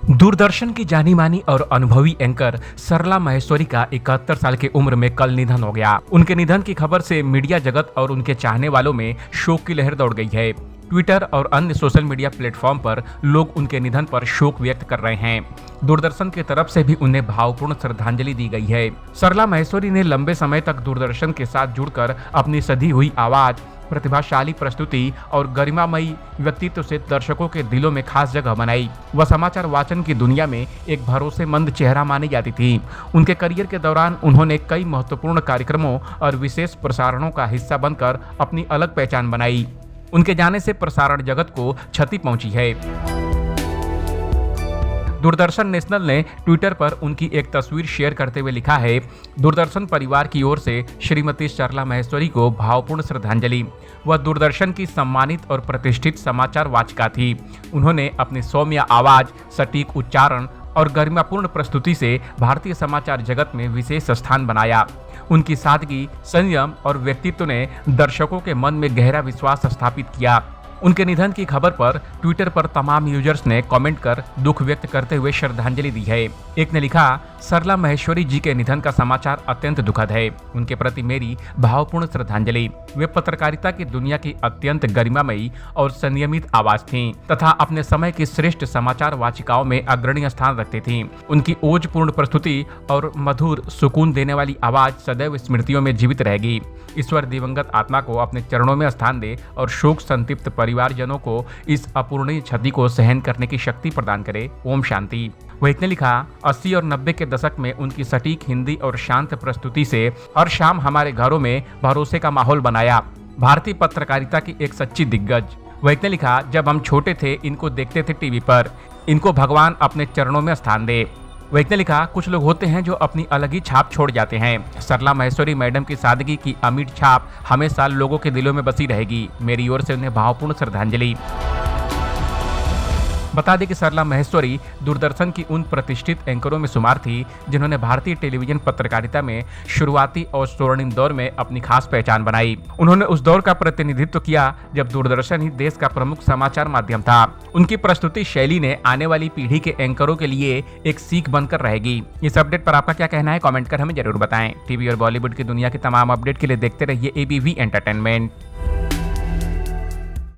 दूरदर्शन की जानी मानी और अनुभवी एंकर सरला माहेश्वरी का 71 साल की उम्र में कल निधन हो गया। उनके निधन की खबर से मीडिया जगत और उनके चाहने वालों में शोक की लहर दौड़ गई है। ट्विटर और अन्य सोशल मीडिया प्लेटफॉर्म पर लोग उनके निधन पर शोक व्यक्त कर रहे हैं। दूरदर्शन की तरफ से भी उन्हें भावपूर्ण श्रद्धांजलि दी गई है। सरला माहेश्वरी ने लंबे समय तक दूरदर्शन के साथ जुड़कर अपनी सधी हुई आवाज, प्रतिभाशाली प्रस्तुति और गरिमामयी व्यक्तित्व से दर्शकों के दिलों में खास जगह बनाई। वह समाचार वाचन की दुनिया में एक भरोसेमंद चेहरा मानी जाती थी। उनके करियर के दौरान उन्होंने कई महत्वपूर्ण कार्यक्रमों और विशेष प्रसारणों का हिस्सा बनकर अपनी अलग पहचान बनाई। उनके जाने से प्रसारण जगत को क्षति पहुंची है। दूरदर्शन नेशनल ने ट्विटर पर उनकी एक तस्वीर शेयर करते हुए लिखा है, दूरदर्शन परिवार की ओर से श्रीमती सरला माहेश्वरी को भावपूर्ण श्रद्धांजलि। वह दूरदर्शन की सम्मानित और प्रतिष्ठित समाचार वाचिका थी। उन्होंने अपनी सौम्य आवाज, सटीक उच्चारण और गरिमापूर्ण प्रस्तुति से भारतीय समाचार जगत में विशेष स्थान बनाया। उनकी सादगी, संयम और व्यक्तित्व ने दर्शकों के मन में गहरा विश्वास स्थापित किया। उनके निधन की खबर पर ट्विटर पर तमाम यूजर्स ने कमेंट कर दुख व्यक्त करते हुए श्रद्धांजलि दी है। एक ने लिखा, सरला माहेश्वरी जी के निधन का समाचार अत्यंत दुखद है। उनके प्रति मेरी भावपूर्ण श्रद्धांजलि। वे पत्रकारिता की दुनिया की अत्यंत गरिमामयी और संयमित आवाज थीं तथा अपने समय की श्रेष्ठ समाचार वाचिकाओं में अग्रणी स्थान रखती थीं। उनकी ओजपूर्ण प्रस्तुति और मधुर सुकून देने वाली आवाज सदैव स्मृतियों में जीवित रहेगी। ईश्वर दिवंगत आत्मा को अपने चरणों में स्थान दे और शोक संतप्त परिवारजनों को इस अपूरणीय क्षति को सहन करने की शक्ति प्रदान करे। ओम शांति। वह ने लिखा, 80 और 90 के दशक में उनकी सटीक हिंदी और शांत प्रस्तुति से हर शाम हमारे घरों में भरोसे का माहौल बनाया। भारतीय पत्रकारिता की एक सच्ची दिग्गज। वह ने लिखा, जब हम छोटे थे इनको देखते थे टीवी पर, इनको भगवान अपने चरणों में स्थान दे। वह ने लिखा, कुछ लोग होते हैं जो अपनी अलग ही छाप छोड़ जाते हैं। सरला माहेश्वरी मैडम की सादगी की अमिट छाप हमेशा लोगों के दिलों में बसी रहेगी। मेरी ओर से उन्हें भावपूर्ण श्रद्धांजलि। बता दें कि सरला माहेश्वरी दूरदर्शन की उन प्रतिष्ठित एंकरों में शुमार थी जिन्होंने भारतीय टेलीविजन पत्रकारिता में शुरुआती और स्वर्णिम दौर में अपनी खास पहचान बनाई। उन्होंने उस दौर का प्रतिनिधित्व किया जब दूरदर्शन ही देश का प्रमुख समाचार माध्यम था। उनकी प्रस्तुति शैली ने आने वाली पीढ़ी के एंकरों के लिए एक सीख बनकर रहेगी। इस अपडेट पर आपका क्या कहना है, कमेंट कर हमें जरूर बताएं। टीवी और बॉलीवुड की दुनिया की तमाम अपडेट के लिए देखते रहिए ABV एंटरटेनमेंट।